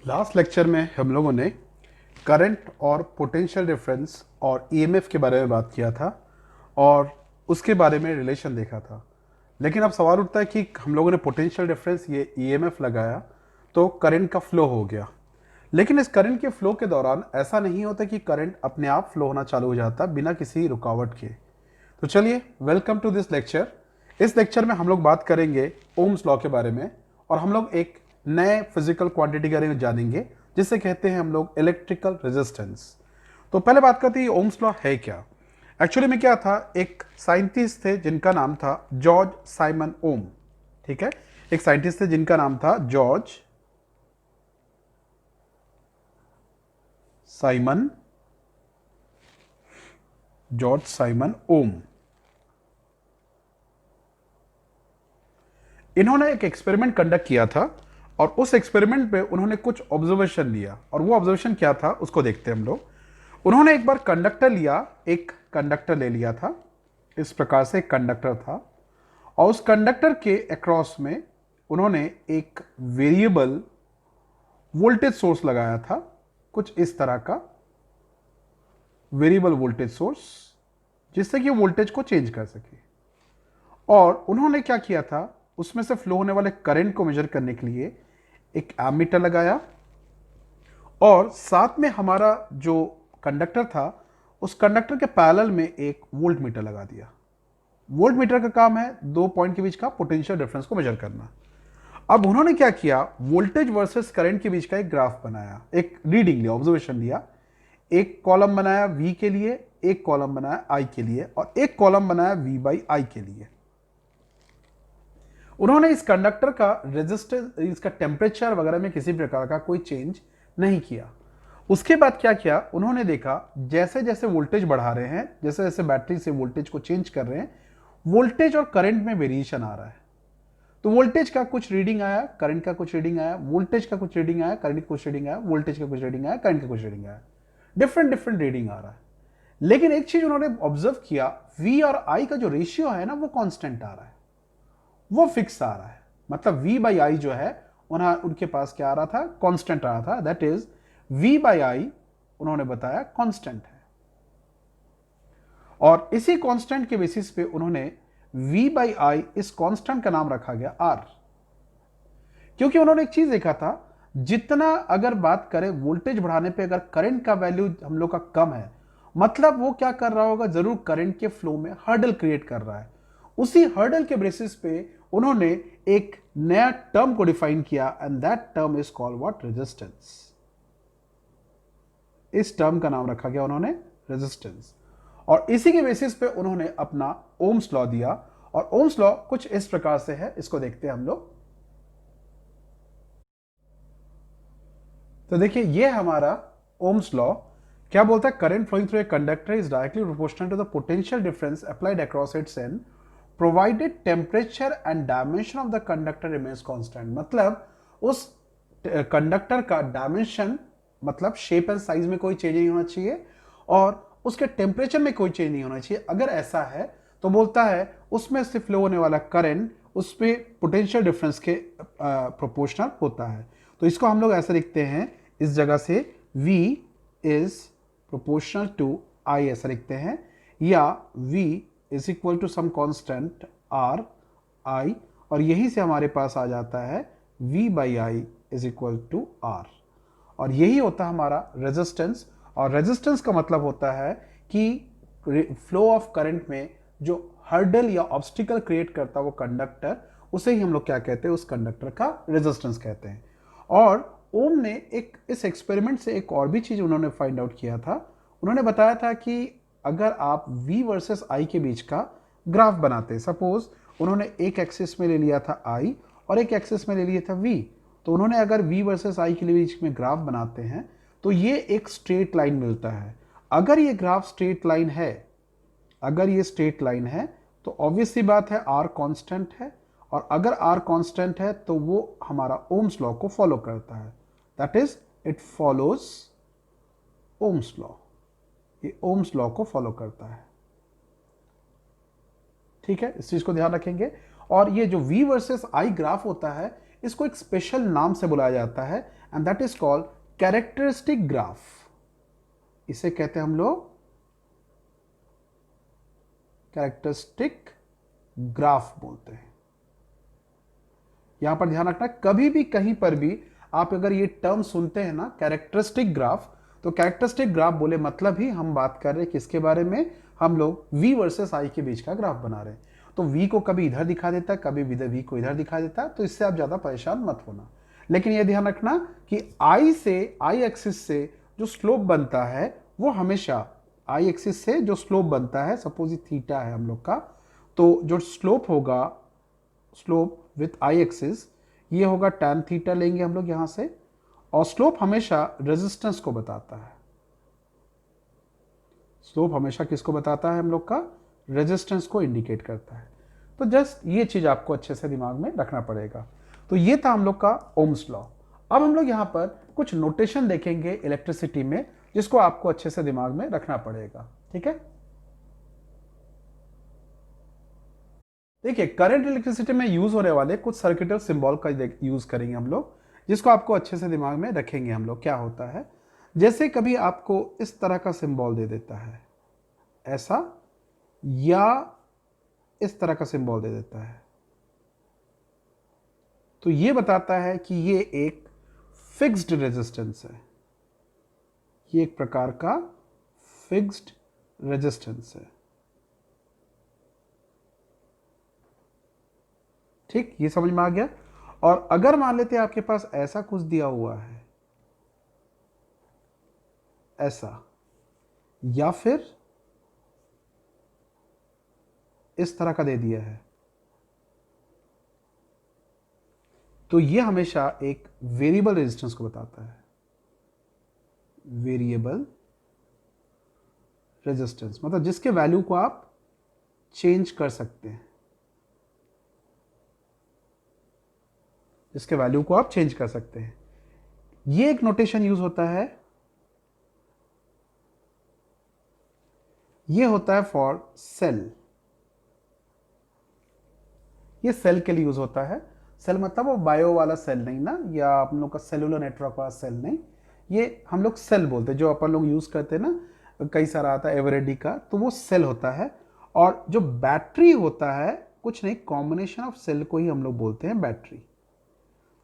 Last lecture में हम लोगों ने करंट और पोटेंशियल डिफरेंस और ईएमएफ के बारे में बात किया था और उसके बारे में रिलेशन देखा था। लेकिन अब सवाल उठता है कि हम लोगों ने पोटेंशियल डिफरेंस ये ईएमएफ लगाया तो करंट का फ्लो हो गया। लेकिन इस करंट के फ्लो के दौरान ऐसा नहीं होता कि करंट अपने आप फ्लो होना चालू हो जाता बिना किसी रुकावट के। तो चलिए, वेलकम टू दिस लेक्चर। इस लेक्चर में हम लोग बात करेंगे ओम्स लॉ के बारे में और हम लोग एक नए फिजिकल क्वांटिटी के बारे में जानेंगे जिसे कहते हैं हम लोग इलेक्ट्रिकल रेजिस्टेंस। तो पहले बात करते हैं ओम्स लॉ है क्या। एक्चुअली में क्या था, एक साइंटिस्ट थे जिनका नाम था जॉर्ज साइमन ओम। ठीक है, एक साइंटिस्ट थे जिनका नाम था साइमन जॉर्ज साइमन ओम। इन्होंने एक एक्सपेरिमेंट कंडक्ट किया था और उस एक्सपेरिमेंट पे उन्होंने कुछ ऑब्जर्वेशन लिया और वो ऑब्जर्वेशन क्या था उसको देखते हैं हम लोग। उन्होंने एक बार कंडक्टर लिया, एक कंडक्टर ले लिया था। इस प्रकार से एक कंडक्टर था और उस कंडक्टर के अक्रॉस में उन्होंने एक वेरिएबल वोल्टेज सोर्स लगाया था, कुछ इस तरह का वेरिएबल वोल्टेज सोर्स, जिससे कि वोल्टेज को चेंज कर सके। और उन्होंने क्या किया था, उसमें से फ्लो होने वाले करंट को मेजर करने के लिए एक एमीटर लगाया और साथ में हमारा जो कंडक्टर था उस कंडक्टर के पैरेलल में एक वोल्ट मीटर लगा दिया। वोल्ट मीटर का काम है दो पॉइंट के बीच का पोटेंशियल डिफरेंस को मेजर करना। अब उन्होंने क्या किया, वोल्टेज वर्सेस करंट के बीच का एक ग्राफ बनाया, एक रीडिंग लिया, ऑब्जर्वेशन लिया। एक कॉलम बनाया V के लिए, एक कॉलम बनाया I के लिए और एक कॉलम बनाया V बाई I के लिए। उन्होंने इस कंडक्टर का रेजिस्टेंस, इसका टेम्परेचर वगैरह में किसी प्रकार का कोई चेंज नहीं किया। उसके बाद क्या किया, उन्होंने देखा जैसे जैसे वोल्टेज बढ़ा रहे हैं, जैसे जैसे बैटरी से वोल्टेज को चेंज कर रहे हैं, वोल्टेज और करंट में वेरिएशन आ रहा है। तो वोल्टेज का कुछ रीडिंग आया, करंट का कुछ रीडिंग आया, वोल्टेज का कुछ रीडिंग आया, करंट का कुछ रीडिंग आया, वोल्टेज का कुछ रीडिंग आया, करंट का कुछ रीडिंग आया। डिफरेंट डिफरेंट रीडिंग आ रहा है। लेकिन एक चीज उन्होंने ऑब्जर्व किया, V और I का जो रेशियो है ना वो कांस्टेंट आ रहा है, वो फिक्स आ रहा है। मतलब V बाई आई जो है उनके पास क्या आ रहा था, कांस्टेंट आ रहा था। दैट इज V बाई आई उन्होंने बताया कांस्टेंट है। और इसी कांस्टेंट के बेसिस पे उन्होंने V बाई आई इस कांस्टेंट का नाम रखा गया R। क्योंकि उन्होंने एक चीज देखा था, जितना अगर बात करें वोल्टेज बढ़ाने पे अगर करंट का वैल्यू हम लोग का कम है, मतलब वो क्या कर रहा होगा, जरूर करंट के फ्लो में हर्डल क्रिएट कर रहा है। उसी हर्डल के बेसिस पे उन्होंने एक नया टर्म को डिफाइन किया and that term is called what, resistance. इस टर्म का नाम रखा गया उन्होंने रेजिस्टेंस। और इसी के बेसिस पे उन्होंने अपना ओम्स लॉ दिया। और ओम्स लॉ कुछ इस प्रकार से है, इसको देखते हैं हम लोग। तो देखिए, ये हमारा ओम्स लॉ क्या बोलता है, current flowing through a conductor is directly proportional to the potential difference applied across its end provided temperature and dimension of the conductor remains constant. मतलब उस कंडक्टर का डायमेंशन, मतलब शेप एंड साइज में कोई change नहीं होना चाहिए और उसके टेम्परेचर में कोई चेंज नहीं होना चाहिए। अगर ऐसा है तो बोलता है उसमें से फ्लो होने वाला करंट उस पर पोटेंशियल डिफरेंस के प्रोपोर्शनल होता है। तो इसको हम लोग ऐसे लिखते हैं, इस जगह से V is proportional to I ऐसा लिखते हैं, या V is equal to some constant R I, और यही से हमारे पास आ जाता है V by I is equal to R। और यही होता है हमारा रेजिस्टेंस। और रेजिस्टेंस का मतलब होता है कि फ्लो ऑफ करंट में जो हर्डल या ऑब्स्टिकल क्रिएट करता है वो कंडक्टर, उसे ही हम लोग क्या कहते हैं, उस कंडक्टर का रेजिस्टेंस कहते हैं। और ओम ने एक इस एक्सपेरिमेंट से एक और भी चीज उन्होंने फाइंड आउट किया था। उन्होंने बताया था कि अगर आप V वर्सेस I के बीच का ग्राफ बनाते, सपोज उन्होंने एक एक्सिस में ले लिया था I और एक एक्सिस में ले लिया था V, तो उन्होंने अगर V वर्सेस I के बीच में ग्राफ बनाते हैं तो ये एक स्ट्रेट लाइन मिलता है। अगर ये ग्राफ स्ट्रेट लाइन है, अगर ये स्ट्रेट लाइन है तो ऑब्वियस सी बात है R कांस्टेंट है, और अगर R कांस्टेंट है तो वो हमारा ओम्स लॉ को फॉलो करता है। That is it follows Ohm's law, ये ओम्स लॉ को फॉलो करता है। ठीक है, इस चीज को ध्यान रखेंगे। और ये जो V वर्सेस I ग्राफ होता है, इसको एक स्पेशल नाम से बुलाया जाता है and that is called characteristic graph. इसे कहते हैं हम लोग कैरेक्टरिस्टिक ग्राफ बोलते हैं। यहां पर ध्यान रखना, कभी भी कहीं पर भी आप अगर ये टर्म सुनते हैं ना कैरेक्टरिस्टिक ग्राफ, तो कैरेक्टरिस्टिक ग्राफ बोले मतलब ही हम बात कर रहे हैं किसके बारे में, हम लोग v वर्सेस i के बीच का ग्राफ बना रहे हैं। तो v को कभी इधर दिखा देता है, कभी v को इधर दिखा देता है, तो इससे आप ज्यादा परेशान मत होना। लेकिन यह ध्यान रखना कि i एक्सिस से जो स्लोप बनता है वो हमेशा i एक्सिस से जो स्लोप बनता है, सपोज ये थीटा है हम लोग का, तो जो स्लोप होगा, स्लोप विथ i एक्सिस, ये होगा tan थीटा लेंगे हम लोग यहां से, और स्लोप हमेशा रेजिस्टेंस को बताता है। स्लोप हमेशा किसको बताता है हम लोग का, रेजिस्टेंस को इंडिकेट करता है। तो जस्ट ये चीज आपको अच्छे से दिमाग में रखना पड़ेगा। तो ये था हम लोग का ओम्स लॉ। अब हम लोग यहां पर कुछ नोटेशन देखेंगे इलेक्ट्रिसिटी में, जिसको आपको अच्छे से दिमाग में रखना पड़ेगा। ठीक है, देखिए करंट इलेक्ट्रिसिटी में यूज होने वाले कुछ सर्किटल सिंबल का यूज करेंगे हम लोग, जिसको आपको अच्छे से दिमाग में रखेंगे हम लोग। क्या होता है, जैसे कभी आपको इस तरह का सिंबल दे देता है ऐसा, या इस तरह का सिंबल दे देता है, तो ये बताता है कि ये एक फिक्स्ड रेजिस्टेंस है, ये एक प्रकार का फिक्स्ड रेजिस्टेंस है। ठीक, ये समझ में आ गया। और अगर मान लेते हैं आपके पास ऐसा कुछ दिया हुआ है ऐसा, या फिर इस तरह का दे दिया है, तो ये हमेशा एक वेरिएबल रेजिस्टेंस को बताता है। वेरिएबल रेजिस्टेंस मतलब जिसके वैल्यू को आप चेंज कर सकते हैं, जिसके वैल्यू को आप चेंज कर सकते हैं। ये एक नोटेशन यूज होता है, ये होता है फॉर सेल। ये सेल के लिए यूज होता है। सेल मतलब वो बायो वाला सेल नहीं ना, या हम लोग का सेलुलर नेटवर्क वाला सेल नहीं, ये हम लोग सेल बोलते हैं। जो अपन लोग यूज करते हैं ना, कई सारा आता है एवरेडी का, तो वो सेल होता है। और जो बैटरी होता है, कुछ नहीं, कॉम्बिनेशन ऑफ सेल को ही हम लोग बोलते हैं बैटरी।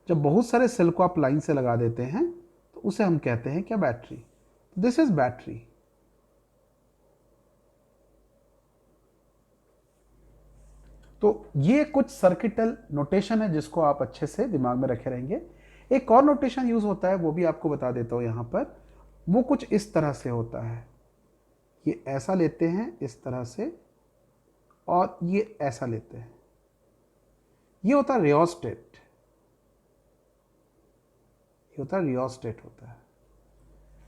जब बहुत सारे सेल को आप लाइन से लगा देते हैं तो उसे हम कहते हैं क्या, बैटरी। This is battery. तो ये कुछ सर्किटल नोटेशन है जिसको आप अच्छे से दिमाग में रखे रहेंगे। एक और नोटेशन यूज होता है, वो भी आपको बता देता हूं यहां पर। वो कुछ इस तरह से होता है, ये ऐसा लेते हैं इस तरह से, और ये ऐसा लेते हैं। ये होता है रियोस्टेट, ये होता है रियोस्टेट होता है।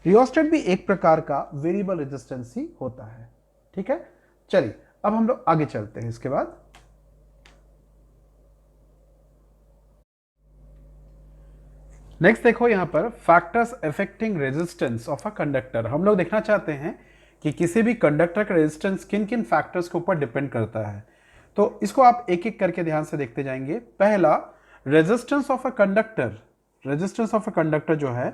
रियोस्टेट भी एक प्रकार का वेरिएबल रेजिस्टेंस ही होता है। ठीक है, चलिए अब हम लोग आगे चलते हैं। इसके बाद नेक्स्ट देखो यहां पर factors affecting resistance of a conductor. हम लोग देखना चाहते हैं कि किसी भी कंडक्टर का रेजिस्टेंस किन किन फैक्टर्स के ऊपर डिपेंड करता है। तो इसको आप एक एक करके ध्यान से देखते जाएंगे। पहला, resistance of a conductor. Resistance of a conductor जो है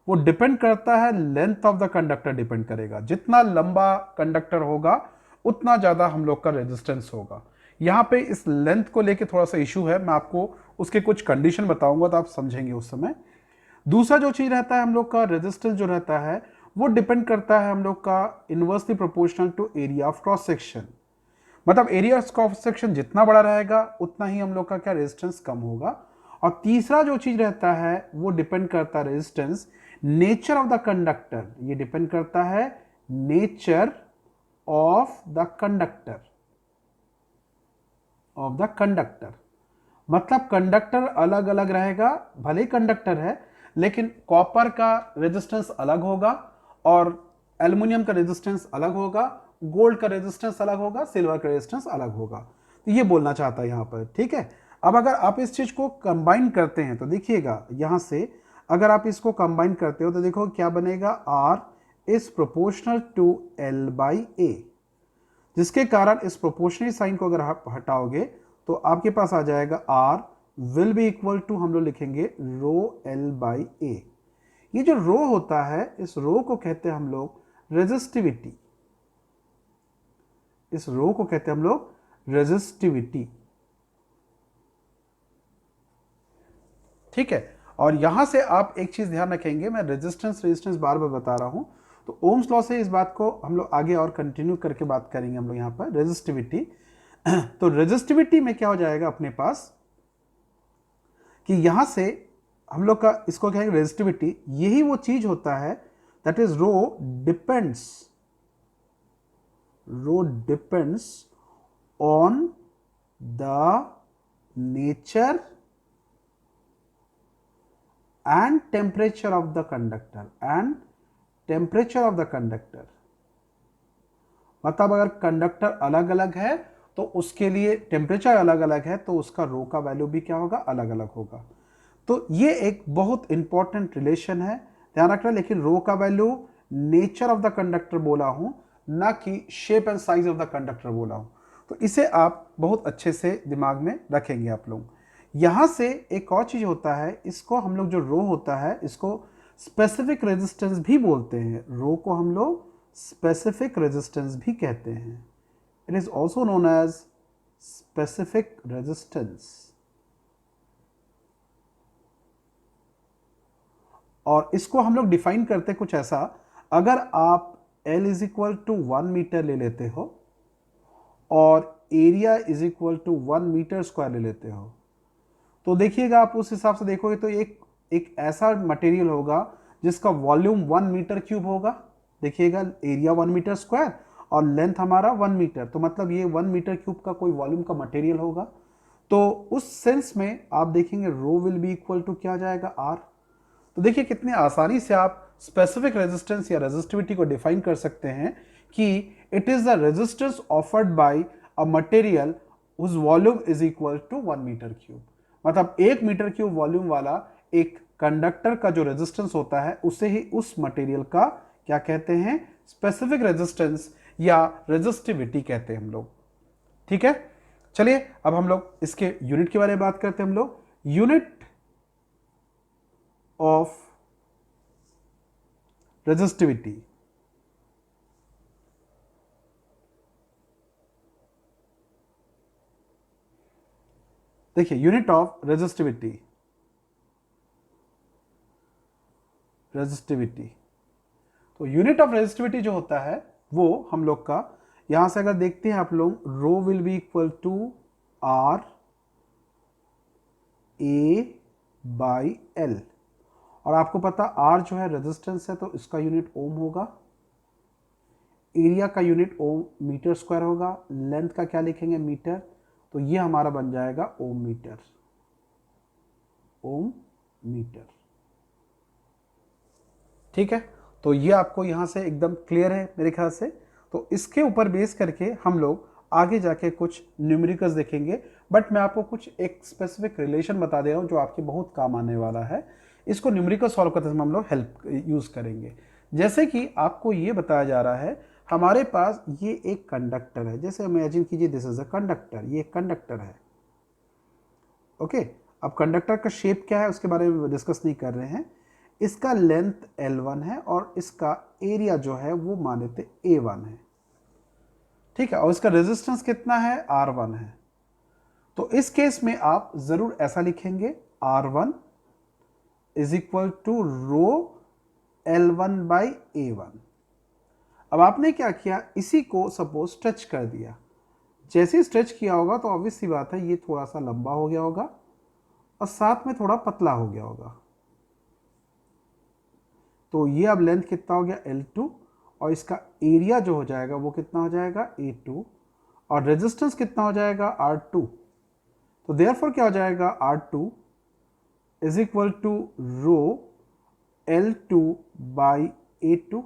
वो डिपेंड करता है, length of the conductor depend करेगा। जितना लंबा कंडक्टर होगा उतना ज्यादा हम लोग का रेजिस्टेंस होगा। यहां पे इस लेंथ को लेके थोड़ा सा इशू है, मैं आपको उसके कुछ कंडीशन बताऊंगा तो आप समझेंगे उस समय। दूसरा जो चीज रहता है हम लोग का रेजिस्टेंस जो रहता है वो डिपेंड करता है हम लोग का inversely proportional to area of cross section. मतलब एरिया ऑफ क्रॉस सेक्शन जितना बड़ा रहेगा उतना ही हम लोग का क्या रेजिस्टेंस कम होगा। और तीसरा जो चीज रहता है वो डिपेंड करता है resistance nature of the conductor. ये डिपेंड करता है nature of the conductor, of the conductor. मतलब कंडक्टर अलग अलग रहेगा, भले ही कंडक्टर है लेकिन कॉपर का रेजिस्टेंस अलग होगा और एल्युमिनियम का रेजिस्टेंस अलग होगा, गोल्ड का रेजिस्टेंस अलग होगा, सिल्वर का रेजिस्टेंस अलग होगा। तो ये बोलना चाहता है यहां पर। ठीक है, अब अगर आप इस चीज को कंबाइन करते हैं तो देखिएगा यहां से, अगर आप इसको कंबाइन करते हो तो देखो क्या बनेगा, R is proportional to L by A, जिसके कारण इस प्रोपोर्शनल साइन को अगर आप हटाओगे तो आपके पास आ जाएगा R will be equal to हम लोग लिखेंगे रो एल बाई ए। ये जो रो होता है, इस रो को कहते हैं हम लोग रेजिस्टिविटी। इस रो को कहते हैं हम लोग रेजिस्टिविटी। ठीक है, और यहां से आप एक चीज ध्यान रखेंगे, मैं रेजिस्टेंस बार बार बता रहा हूं, तो ओम्स लॉ से इस बात को हम लोग आगे और कंटिन्यू करके बात करेंगे। हम लोग यहां पर रेजिस्टिविटी तो रेजिस्टिविटी में क्या हो जाएगा अपने पास कि यहां से हम लोग का इसको कहेंगे रेजिस्टिविटी, यही वो चीज होता है that is rho depends on the nature and temperature of the conductor मतलब अगर कंडक्टर अलग अलग है तो उसके लिए टेम्परेचर अलग अलग है, तो उसका रो का वैल्यू भी क्या होगा, अलग अलग होगा। तो ये एक बहुत इंपॉर्टेंट रिलेशन है, ध्यान रखना। लेकिन रो का value nature of the conductor बोला हूं, ना कि shape and size of the conductor बोला हूं। तो इसे आप बहुत अच्छे से दिमाग में रखेंगे आप लोग। यहां से एक और चीज होता है, इसको हम लोग जो रो होता है इसको स्पेसिफिक रेजिस्टेंस भी बोलते हैं। रो को हम लोग स्पेसिफिक रेजिस्टेंस भी कहते हैं। It is also known as specific resistance. और इसको हम लोग डिफाइन करते हैं कुछ ऐसा, अगर आप L is equal to 1 meter ले लेते हो और area is equal to 1 meter square ले लेते हो, तो देखिएगा आप उस हिसाब से देखोगे तो एक ऐसा मटेरियल होगा जिसका वॉल्यूम 1 मीटर क्यूब होगा। देखिएगा एरिया 1 मीटर स्क्वायर और लेंथ हमारा 1 मीटर, तो मतलब ये 1 मीटर क्यूब का कोई वॉल्यूम का मटेरियल होगा। तो उस सेंस में आप देखेंगे rho will be equal to क्या जाएगा, आर। तो देखिए कितने आसानी से आप स्पेसिफिक रेजिस्टेंस या रेजिस्टिविटी को डिफाइन कर सकते हैं कि it is the resistance offered by a material whose volume is equal to 1 meter cube. मतलब 1 मीटर क्यूब वॉल्यूम वाला एक कंडक्टर का जो रेजिस्टेंस होता है उसे ही उस मटेरियल का क्या कहते हैं, स्पेसिफिक रेजिस्टेंस या रेजिस्टिविटी कहते हैं हम लोग। ठीक है, चलिए अब हम लोग इसके यूनिट के बारे में बात करते हैं। हम लोग यूनिट ऑफ रेजिस्टिविटी, देखिए यूनिट ऑफ रेजिस्टिविटी, तो यूनिट ऑफ रेजिस्टिविटी जो होता है वो हम लोग का यहां से अगर देखते हैं आप लोग, rho will be equal to R A by L. और आपको पता आर जो है रेजिस्टेंस है तो इसका यूनिट ओम होगा, एरिया का यूनिट ओम मीटर स्क्वायर होगा, लेंथ का क्या लिखेंगे, मीटर, तो ये हमारा बन जाएगा ओम मीटर। ठीक है, तो ये आपको यहां से एकदम क्लियर है मेरे ख्याल से। तो इसके ऊपर बेस करके हम लोग आगे जाके कुछ न्यूमेरिकल्स देखेंगे, बट मैं आपको कुछ एक स्पेसिफिक रिलेशन बता दे रहा हूं जो आपके बहुत काम आने वाला है। इसको न्यूमेरिकल सॉल्व करते समय हम लोग हेल्प यूज करेंगे। जैसे कि आपको ये बताया जा रहा है, हमारे पास ये एक कंडक्टर है, जैसे इमेजिन कीजिए दिस इज अ कंडक्टर, ये कंडक्टर है। ओके, अब कंडक्टर का शेप क्या है उसके बारे में डिस्कस नहीं कर रहे हैं। इसका लेंथ L1 है और इसका एरिया जो है वो मान लेते A1 है। ठीक है, और इसका रेजिस्टेंस कितना है, R1 है। तो इस केस में आप जरूर ऐसा लिखेंगे, R1 is equal to rho L1 by A1। अब आपने क्या किया, इसी को सपोज स्ट्रेच कर दिया। जैसे ही स्ट्रेच किया होगा तो ऑब्वियस सी बात है ये थोड़ा सा लंबा हो गया होगा और साथ में थोड़ा पतला हो गया होगा। तो ये अब लेंथ कितना हो गया, L2, और इसका एरिया जो हो जाएगा वो कितना हो जाएगा, A2, और रेजिस्टेंस कितना हो जाएगा, R2। तो देयरफॉर क्या हो जाएगा, R2 is equal to rho L2 by A2।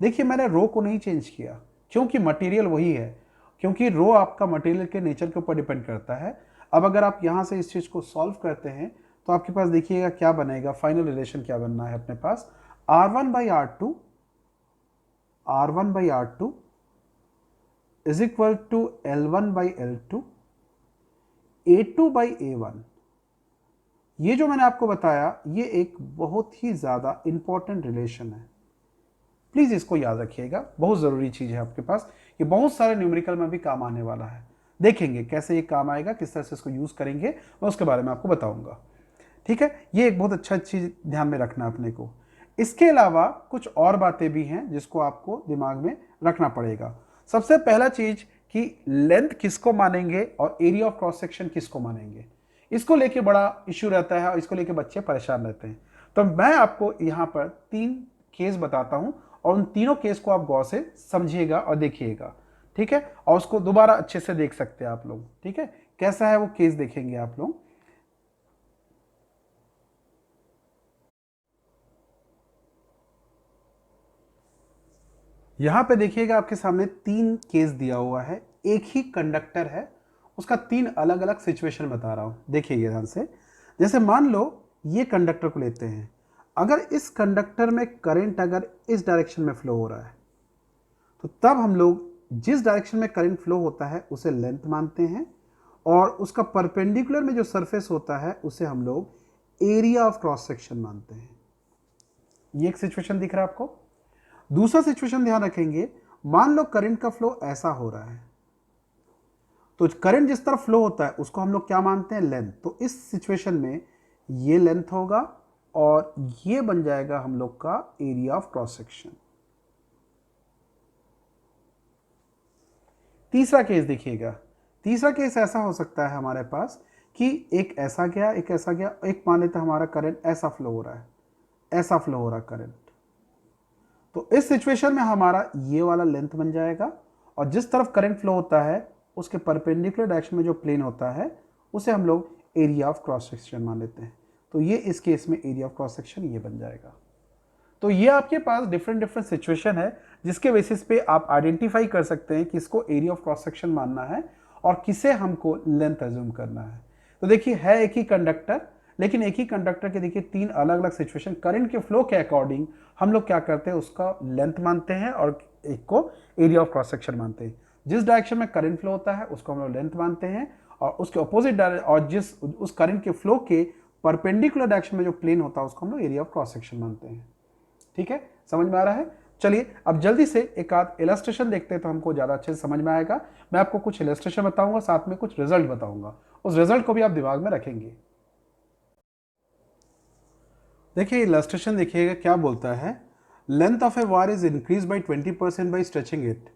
देखिए मैंने रो को नहीं चेंज किया क्योंकि मटेरियल वही है, क्योंकि रो आपका मटेरियल के नेचर के ऊपर डिपेंड करता है। अब अगर आप यहां से इस चीज को सॉल्व करते हैं तो आपके पास देखिएगा क्या बनेगा, फाइनल रिलेशन क्या बनना है अपने पास, R1 by R2 is equal to L1 by L2, A2 by A1 ये जो मैंने आपको बताया ये एक बहुत ही ज़्यादा इंपॉर्टेंट रिलेशन है, प्लीज़ इसको याद रखिएगा, बहुत ज़रूरी चीज़ है आपके पास। ये बहुत सारे न्यूमेरिकल में भी काम आने वाला है, देखेंगे कैसे ये काम आएगा, किस तरह से इसको यूज़ करेंगे, मैं उसके बारे में आपको बताऊंगा। ठीक है, ये एक बहुत अच्छा चीज़ ध्यान में रखना अपने को। इसके अलावा कुछ और बातें भी हैं जिसको आपको दिमाग में रखना पड़ेगा। सबसे पहला चीज़ कि लेंथ किसको मानेंगे और एरिया ऑफ क्रॉस सेक्शन किसको मानेंगे, इसको लेके बड़ा इश्यू रहता है और इसको लेके बच्चे परेशान रहते हैं। तो मैं आपको यहाँ पर 3 केस बताता हूँ और उन तीनों केस को आप गौर से समझिएगा और देखिएगा। ठीक है, और उसको दोबारा अच्छे से देख सकते हैं आप लोग। ठीक है, कैसा है वो केस देखेंगे आप लोग। यहां पे देखिएगा आपके सामने 3 केस दिया हुआ है, एक ही कंडक्टर है, उसका 3 अलग अलग सिचुएशन बता रहा हूं, देखिए ध्यान से। जैसे मान लो ये कंडक्टर को लेते हैं, अगर इस कंडक्टर में करंट अगर इस डायरेक्शन में फ्लो हो रहा है तो तब हम लोग जिस डायरेक्शन में करंट फ्लो होता है उसे लेंथ मानते हैं, और उसका परपेंडिकुलर में जो सरफेस होता है उसे हम लोग एरिया ऑफ क्रॉस सेक्शन मानते हैं। ये एक सिचुएशन दिख रहा है आपको। दूसरा सिचुएशन ध्यान रखेंगे, मान लो करंट का फ्लो ऐसा हो रहा है, तो करंट जिस तरफ फ्लो होता है उसको हम लोग क्या मानते हैं, लेंथ। तो इस सिचुएशन में ये लेंथ होगा और ये बन जाएगा हम लोग का एरिया ऑफ क्रॉस सेक्शन। तीसरा केस देखिएगा, तीसरा केस ऐसा हो सकता है हमारे पास कि एक ऐसा गया एक ऐसा गया, एक मान लेते हमारा करंट ऐसा फ्लो हो रहा है, ऐसा फ्लो हो रहा करंट, तो इस सिचुएशन में हमारा ये वाला लेंथ बन जाएगा और जिस तरफ करंट फ्लो होता है उसके परपेंडिकुलर डायरेक्शन में जो प्लेन होता है उसे हम लोग एरिया ऑफ क्रॉस सेक्शन मान लेते हैं। तो ये इस केस में एरिया ऑफ क्रॉस सेक्शन ये बन जाएगा। तो ये आपके पास डिफरेंट डिफरेंट सिचुएशन है जिसके बेसिस पे आप आइडेंटिफाई कर सकते हैं कि इसको एरिया ऑफ क्रॉस सेक्शन मानना है और किसे हमको लेंथ अज्यूम करना है। तो देखिए है एक ही कंडक्टर, लेकिन एक ही कंडक्टर के देखिए 3 अलग अलग सिचुएशन, करंट के फ्लो के अकॉर्डिंग हम लोग क्या करते हैं उसका लेंथ मानते हैं और एक को एरिया ऑफ क्रॉस सेक्शन मानते हैं। जिस डायरेक्शन में करंट फ्लो होता है उसको हम लोग लेंथ मानते हैं और उसके अपोजिट और जिस उस करंट के फ्लो के परपेंडिकुलर डायरेक्शन में जो प्लेन होता है उसको हम लोग एरिया ऑफ क्रॉस सेक्शन मानते हैं। ठीक है, समझ में आ रहा है। चलिए अब जल्दी से एक आध इलस्ट्रेशन देखते हैं तो हमको ज़्यादा अच्छे से समझ में आएगा। मैं आपको कुछ इलस्ट्रेशन बताऊंगा, साथ में कुछ रिजल्ट बताऊंगा, उस रिजल्ट को भी आप दिमाग में रखेंगे। देखिए इलस्ट्रेशन देखिएगा क्या बोलता है, length of a wire is increase by 20% by stretching it,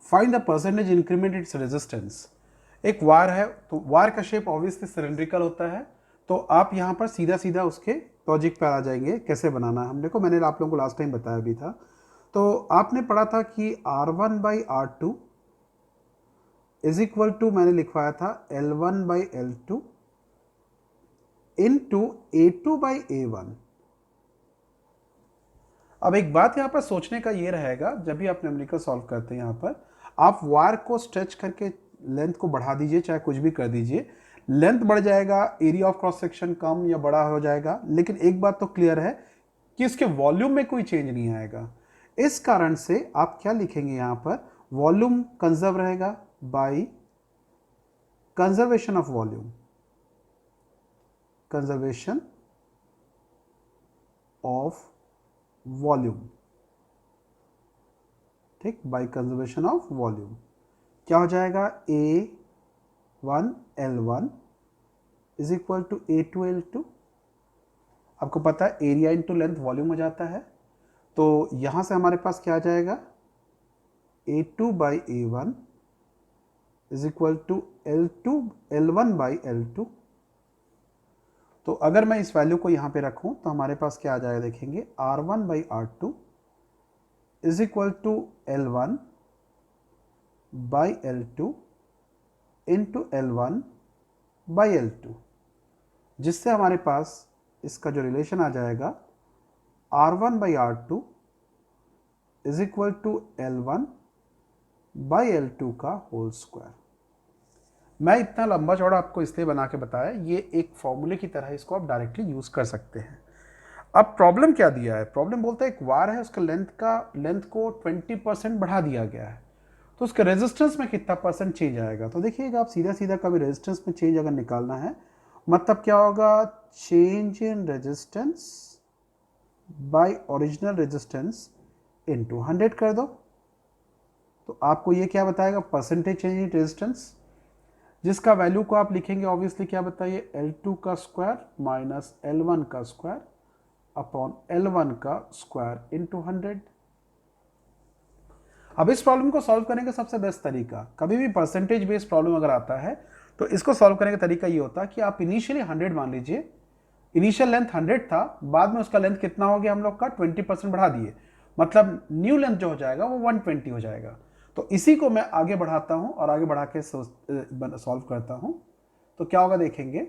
find the percentage increment its resistance. एक वायर है तो वायर का शेप ऑब्वियसली सिलेंड्रिकल होता है, तो आप यहाँ पर सीधा सीधा उसके लॉजिक पर आ जाएंगे कैसे बनाना है। हमने को मैंने आप लोगों को लास्ट टाइम बताया भी था। तो आपने पढ़ा था कि R1 by R2 is equal to, मैंने लिखवाया था L1 by L2 into A2 by A1। अब एक बात यहाँ पर सोचने का ये रहेगा, जब भी आप न्यूमेरिकल सॉल्व करते हैं यहाँ पर आप वायर को स्ट्रेच करके लेंथ को बढ़ा दीजिए, चाहे कुछ भी कर दीजिए, लेंथ बढ़ जाएगा, एरिया ऑफ क्रॉस सेक्शन कम या बड़ा हो जाएगा, लेकिन एक बात तो क्लियर है कि इसके वॉल्यूम में कोई चेंज नहीं आएगा। इस कारण से आप क्या लिखेंगे यहाँ पर, वॉल्यूम कंजर्व रहेगा by conservation of volume, conservation of volume. ठीक, बाय कंजर्वेशन ऑफ वॉल्यूम क्या हो जाएगा, A1 L1 is equal to A2 L2। आपको पता है एरिया इंटू लेंथ वॉल्यूम हो जाता है, तो यहां से हमारे पास क्या आ जाएगा, A2 by A1 is equal to L1 by L2। तो अगर मैं इस वैल्यू को यहां पे रखूं तो हमारे पास क्या आ जाएगा, देखेंगे R1 by R2 is equal to L1 by L2 into L1 by L2, जिससे हमारे पास इसका जो रिलेशन आ जाएगा R1 by R2 is equal to L1 by L2 का होल स्क्वायर। मैं इतना लंबा चौड़ा आपको इसलिए बना के बताया, ये एक फॉर्मूले की तरह इसको आप डायरेक्टली यूज कर सकते हैं। अब प्रॉब्लम क्या दिया है, प्रॉब्लम बोलता है एक वायर है उसका लेंथ को 20% बढ़ा दिया गया है, तो उसके रेजिस्टेंस में कितना परसेंट चेंज आएगा। तो देखिएगा आप सीधा सीधा कभी रेजिस्टेंस में चेंज अगर निकालना है मतलब क्या होगा, change in resistance bye original resistance into 100 कर दो। तो आपको ये क्या बताएगा, परसेंटेज चेंज इन रेजिस्टेंस, जिसका वैल्यू को आप लिखेंगे ऑब्वियसली क्या बताइए, L2 का स्क्वायर माइनस L1 का स्क्वायर अपॉन L1 का स्क्वायर इंटू 100। अब इस प्रॉब्लम को सॉल्व करने का सबसे बेस्ट तरीका, कभी भी परसेंटेज बेस्ड प्रॉब्लम अगर आता है तो इसको सॉल्व करने का तरीका ये होता है कि आप इनिशियली 100 मान लीजिए, इनिशियल लेंथ 100 था, बाद में उसका लेंथ कितना हो गया हम लोग का 20% बढ़ा दिए, मतलब न्यू लेंथ जो हो जाएगा वो 120 हो जाएगा। तो इसी को मैं आगे बढ़ाता हूं और आगे बढ़ा के सॉल्व करता हूं, तो क्या होगा देखेंगे।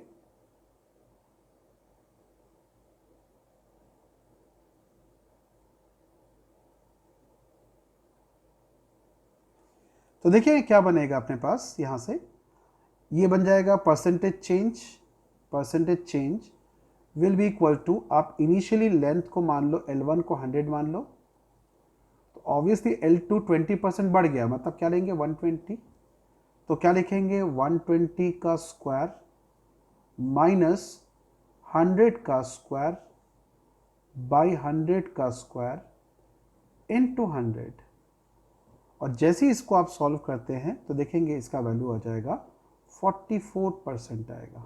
तो देखिए क्या बनेगा अपने पास, यहां से ये बन जाएगा percentage change will be equal to, आप इनिशियली लेंथ को मान लो L1 को 100 मान लो, तो ऑब्वियसली L2 20% बढ़ गया, मतलब क्या लेंगे 120, तो क्या लिखेंगे 120 का स्क्वायर माइनस 100 का स्क्वायर बाई 100 का स्क्वायर इनटू 100। और जैसे ही इसको आप सॉल्व करते हैं तो देखेंगे इसका वैल्यू आ जाएगा 44% आएगा।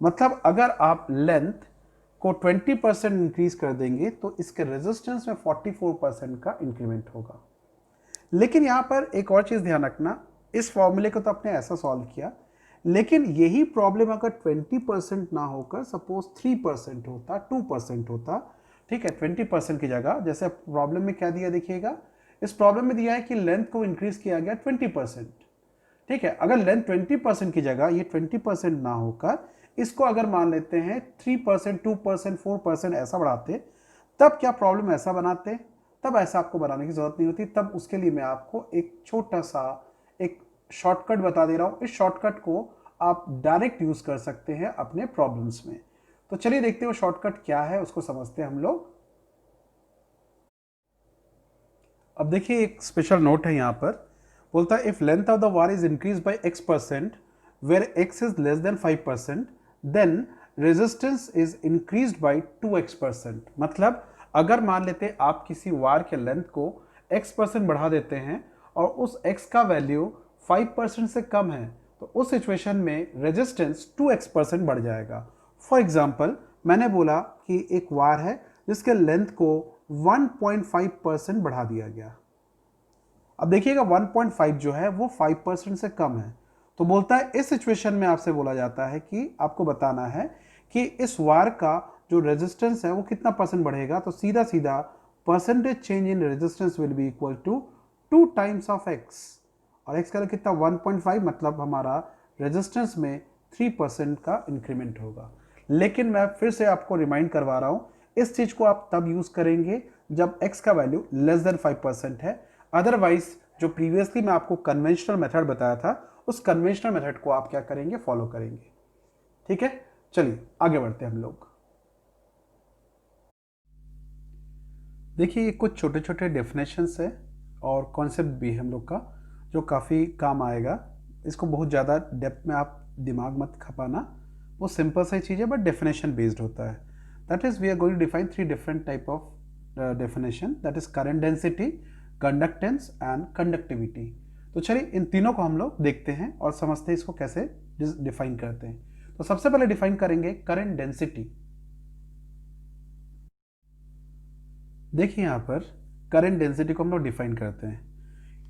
मतलब अगर आप लेंथ को 20% इंक्रीज कर देंगे तो इसके रेजिस्टेंस में 44% का इंक्रीमेंट होगा। लेकिन यहां पर एक और चीज ध्यान रखना, इस फॉर्मूले को तो आपने ऐसा सॉल्व किया, लेकिन यही प्रॉब्लम अगर 20% ना होकर सपोज 3% होता, 2% होता, ठीक है, 20% की जगह, जैसे प्रॉब्लम में क्या दिया देखिएगा, इस प्रॉब्लम में दिया है कि लेंथ को इंक्रीज किया गया 20%, ठीक है। अगर लेंथ 20% की जगह ये 20% ना होकर इसको अगर मान लेते हैं 3%, 2%, 4% ऐसा बढ़ाते, तब क्या प्रॉब्लम ऐसा बनाते, तब ऐसा आपको बनाने की जरूरत नहीं होती। तब उसके लिए मैं आपको एक छोटा सा एक शॉर्टकट बता दे रहा हूं, इस शॉर्टकट को आप डायरेक्ट यूज कर सकते हैं अपने प्रॉब्लम्स में। तो चलिए देखते हैं वो शॉर्टकट क्या है, उसको समझते हैं हम लोग। अब देखिए एक स्पेशल नोट है यहां पर, बोलता है if length of the wire is increase by x% where x is less than 5% then resistance is increased by 2x%। मतलब अगर मान लेते आप किसी वार के लेंथ को x% बढ़ा देते हैं और उस x का वैल्यू 5% से कम है, तो उस सिचुएशन में रेजिस्टेंस 2x% बढ़ जाएगा। फॉर एग्जाम्पल मैंने बोला कि एक वार है जिसके लेंथ को 1.5% बढ़ा दिया गया। अब देखिएगा 1.5 जो है वो 5% से कम है, तो बोलता है इस सिचुएशन में आपसे बोला जाता है कि आपको बताना है कि इस वार का जो रेजिस्टेंस है वो कितना परसेंट बढ़ेगा। तो सीधा सीधा percentage change in resistance will be equal to 2 times of x, और x का कितना 1.5, मतलब हमारा रेजिस्टेंस में 3% का इंक्रीमेंट होगा। लेकिन मैं फिर से आपको रिमाइंड करवा रहा हूं, इस चीज को आप तब यूज करेंगे जब x का वैल्यू लेस देन 5% है। अदरवाइज जो प्रीवियसली मैं आपको कन्वेंशनल मेथड बताया था, उस कन्वेंशनल मेथड को आप क्या करेंगे, फॉलो करेंगे। ठीक है, चलिए आगे बढ़ते हैं हम लोग। देखिए ये कुछ छोटे छोटे डेफिनेशंस है और कॉन्सेप्ट भी है हम लोग का, जो काफ़ी काम आएगा। इसको बहुत ज़्यादा डेप्थ में आप दिमाग मत खपाना, वो सिंपल सी चीज़ है बट डेफिनेशन बेस्ड होता है। That is we are going to define 3 different type of definition, that is current density, conductance and conductivity. तो चलिए इन तीनों को हम लोग देखते हैं और समझते हैं इसको कैसे डिफाइन करते हैं। तो सबसे पहले डिफाइन करेंगे करंट डेंसिटी। देखिए यहां पर करंट डेंसिटी को हम लोग डिफाइन करते हैं।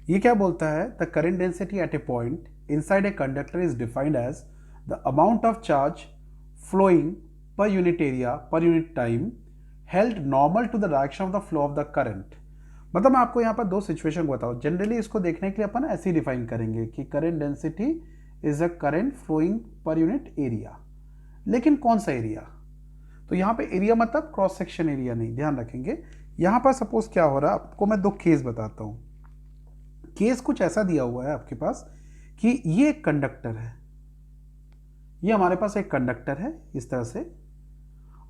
ये क्या बोलता है, the current density at a point inside a conductor is defined as the amount of charge flowing per unit area per unit time held normal to the direction of the flow of the current. मतलब मैं आपको यहाँ पर दो situation बताऊँ, generally इसको देखने के लिए अपन ऐसे ही डिफाइन करेंगे कि current density is a current flowing per unit area. लेकिन कौन सा एरिया, तो यहाँ पे एरिया मतलब क्रॉस सेक्शन एरिया नहीं, ध्यान रखेंगे। यहाँ पर सपोज क्या हो रहा है, आपको मैं दो केस बताता हूँ। केस कुछ ऐसा दिया हुआ है आपके पास कि ये एक कंडक्टर है, ये हमारे पास एक कंडक्टर है इस तरह से,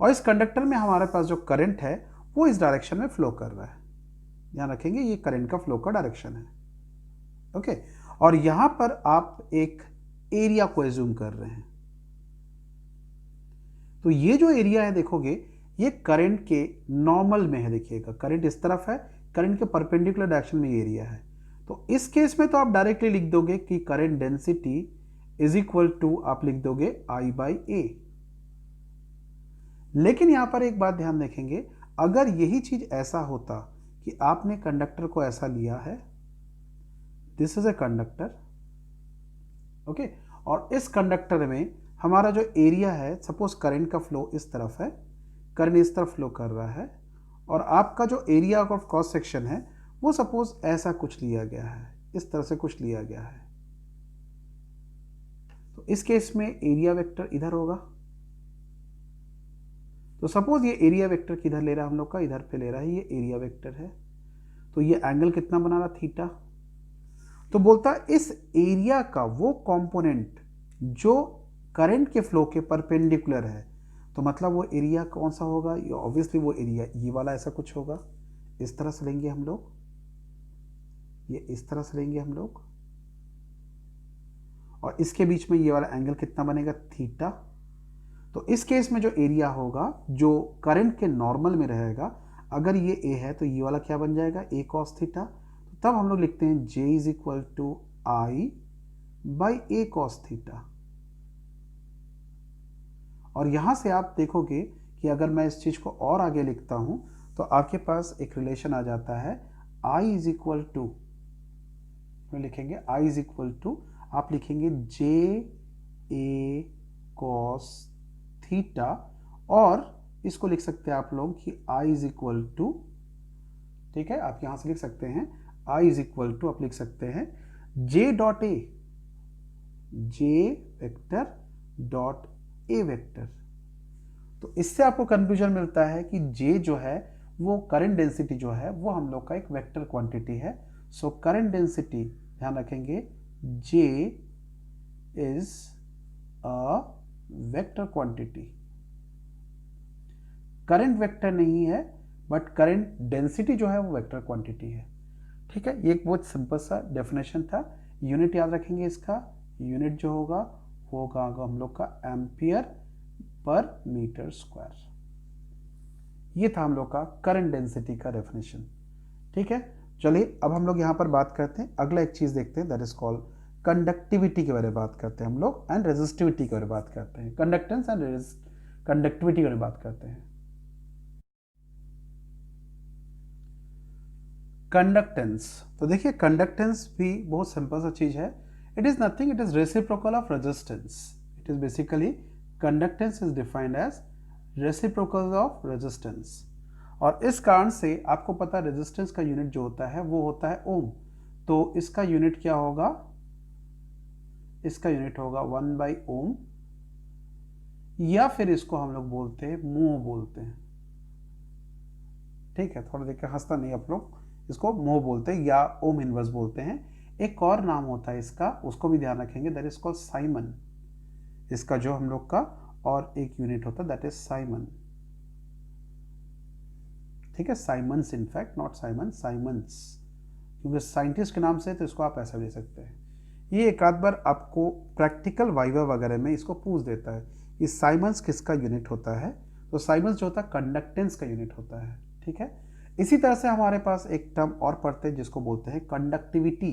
और इस कंडक्टर में हमारे पास जो करंट है वो इस डायरेक्शन में फ्लो कर रहा है। ध्यान रखेंगे ये करंट का फ्लो का डायरेक्शन है, ओके। और यहां पर आप एक एरिया को एज्यूम कर रहे हैं। तो ये जो एरिया है देखोगे ये करंट के नॉर्मल में है, देखिएगा करंट इस तरफ है, करंट के परपेंडिकुलर डायरेक्शन में ये एरिया है। तो इस केस में तो आप डायरेक्टली लिख दोगे कि current density is equal to आप लिख दोगे I बाई ए। लेकिन यहां पर एक बात ध्यान रखेंगे, अगर यही चीज ऐसा होता कि आपने कंडक्टर को ऐसा लिया है, this is a conductor, okay, और इस कंडक्टर में हमारा जो एरिया है, सपोज करंट का फ्लो इस तरफ है, करंट इस तरफ फ्लो कर रहा है, और आपका जो एरिया ऑफ क्रॉस सेक्शन है वो सपोज ऐसा कुछ लिया गया है, इस तरह से कुछ लिया गया है। तो इस केस में एरिया वेक्टर इधर होगा। तो सपोज ये एरिया वेक्टर किधर ले रहा है हम लोग का, इधर पे ले रहा है, ये एरिया वेक्टर है। तो ये एंगल कितना बना रहा, थीटा। तो बोलता है इस एरिया का वो कंपोनेंट जो करंट के फ्लो के परपेंडिकुलर है, तो मतलब वो एरिया कौन सा होगा, ये ऑब्वियसली वो एरिया ये वाला ऐसा कुछ होगा। इस तरह से लेंगे हम लोग, ये इस तरह से लेंगे हम लोग, और इसके बीच में ये वाला एंगल कितना बनेगा, थीटा। तो इस केस में जो एरिया होगा जो करंट के नॉर्मल में रहेगा, अगर ये ए है तो ये वाला क्या बन जाएगा, ए कॉस थीटा। तो तब हम लोग लिखते हैं J is equal to I by A cos theta. और यहां से आप देखोगे कि अगर मैं इस चीज को और आगे लिखता हूं तो आपके पास एक रिलेशन आ जाता है, I इज इक्वल टू, लिखेंगे I इज इक्वल टू, आप लिखेंगे J A cos थीटा, और इसको लिख सकते हैं आप लोग कि I इज इक्वल टू, ठीक है, आप यहां से लिख सकते हैं I इज इक्वल टू, आप लिख सकते हैं J dot A, J vector dot A vector. तो इससे आपको कंफ्यूजन मिलता है कि J जो है वो करंट डेंसिटी जो है वो हम लोग का एक वेक्टर क्वांटिटी है। सो करंट डेंसिटी ध्यान रखेंगे, J is a vector quantity. Current vector नहीं है बट करंट डेंसिटी जो है वो वेक्टर क्वांटिटी है। ठीक है, ये एक बहुत सिंपल सा डेफिनेशन था। यूनिट याद रखेंगे, इसका यूनिट जो होगा वो होगा हम लोग का एम्पियर पर मीटर स्क्वायर। ये था हम लोग का करंट डेंसिटी का डेफिनेशन। ठीक है, चलिए अब हम लोग यहाँ पर बात करते हैं, अगला एक चीज देखते हैं, दैट इज कॉल्ड कंडक्टिविटी के बारे में बात करते हैं हम लोग, एंड रेजिस्टिविटी के बारे में बात करते हैं, कंडक्टेंस एंड कंडक्टिविटी के बारे में बात करते हैं। कंडक्टेंस, तो देखिए कंडक्टेंस भी बहुत सिंपल सा चीज है। It is nothing, it is reciprocal of resistance. It is basically conductance is defined as reciprocal of resistance. और इस कारण से आपको पता है रेजिस्टेंस का यूनिट जो होता है वो होता है ओम। तो इसका यूनिट क्या होगा, इसका यूनिट होगा 1 बाई ओम, या फिर इसको हम लोग बोलते हैं मोह बोलते हैं। ठीक है, थोड़ा देख के हंसता नहीं आप लोग, इसको मोह बोलते हैं या ओम इनवर्स बोलते हैं। एक और नाम होता है इसका, उसको भी ध्यान रखेंगे, दैट इज कॉल्ड साइमन। इसका जो हम लोग का और एक यूनिट होता है दैट इज साइमन। ठीक है, Simons, in fact not Simon, Simons, क्योंकि साइंटिस्ट के नाम से तो इसको आप ऐसा ले सकते हैं। ये एक आध बार आपको प्रैक्टिकल वाइवा वगैरह में इसको पूछ देता है कि साइमन्स किसका यूनिट होता है। तो साइमन्स जो होता है कंडक्टेंस का यूनिट होता है। ठीक है, इसी तरह से हमारे पास एक टर्म और पढ़ते हैं जिसको बोलते हैं कंडक्टिविटी,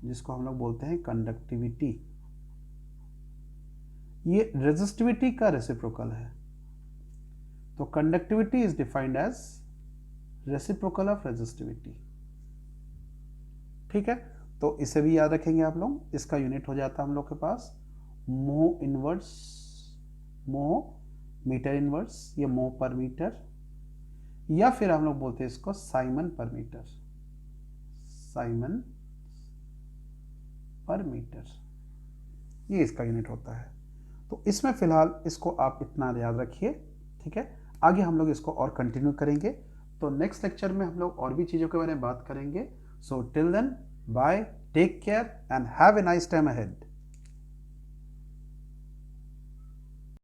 जिसको हम लोग बोलते हैं कंडक्टिविटी। ये रेजिस्टिविटी का रेसिप्रोकल है। तो conductivity is defined as reciprocal of resistivity. ठीक है, तो इसे भी याद रखेंगे आप लोग। इसका यूनिट हो जाता है हम लोग के पास मोह इनवर्स, मोह मीटर इनवर्स, या मोह पर मीटर, या फिर हम लोग बोलते हैं इसको साइमन पर मीटर, साइमन पर मीटर, ये इसका यूनिट होता है। तो इसमें फिलहाल इसको आप इतना याद रखिए। ठीक है, आगे हम लोग इसको और कंटिन्यू करेंगे। तो नेक्स्ट लेक्चर में हम लोग और भी चीज़ों के बारे में बात करेंगे। So till then, bye, take care and have a nice time ahead.